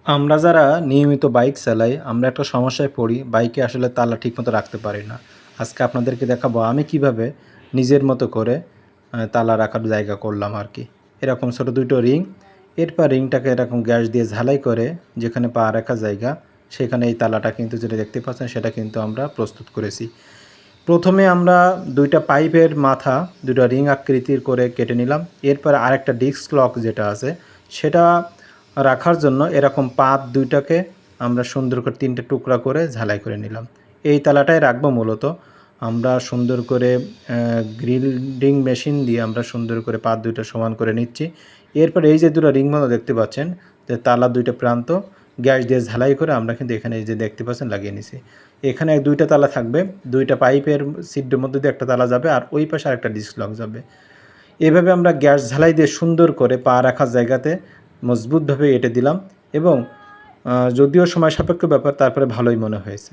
আমরা যারা নিয়মিত বাইক চালাই, আমরা একটা সমস্যায় পড়ি। বাইকে আসলে তালা ঠিকমতো রাখতে পারি না। আজকে আপনাদেরকে দেখাবো আমি কিভাবে নিজের মতো করে তালা রাখার জায়গা করলাম আরকি। এরকম ছোট ২ টো রিং, এরপর রিংটাকে এরকম গ্যাস দিয়ে ঝালাই করে যেখানে পা রাখার জায়গা, সেখানে এই তালাটা কিন্তু যেটা দেখতে পাচ্ছেন সেটা কিন্তু আমরা প্রস্তুত করেছি। প্রথমে আমরা ২ টা পাইপের মাথা ২ টা রিং আকৃতির করে কেটে নিলাম। এরপর আরেকটা ডিস্ক লক যেটা আছে সেটা রাখার জন্য এরকম পাত ২ টাকে আমরা সুন্দর করে ৩ টে টুকরা করে ঝালাই করে নিলাম। এই তালাটাই রাখবো মূলত। আমরা সুন্দর করে গ্রিল্ডিং মেশিন দিয়ে আমরা সুন্দর করে পাত ২ টা সমান করে নিচ্ছি। এরপর এই যে ২ টা রিং বাঁধা দেখতে পাচ্ছেন, যে তালার ২ টা প্রান্ত গ্যাস দিয়ে ঝালাই করে আমরা কিন্তু এখানে এই যে দেখতে পাচ্ছেন লাগিয়ে নিছি। এখানে ২ টা তালা থাকবে, ২ টা পাইপের ছিদ্রের মধ্যে দিয়ে একটা তালা যাবে আর ওই পাশে আরেকটা ডিস্ক লক যাবে। এভাবে আমরা গ্যাস ঝালাই দিয়ে সুন্দর করে পা রাখার জায়গাতে মজবুতভাবে এঁটে দিলাম এবং যদিও সময় সাপেক্ষ ব্যাপার, তারপরে ভালোই মনে হয়েছে।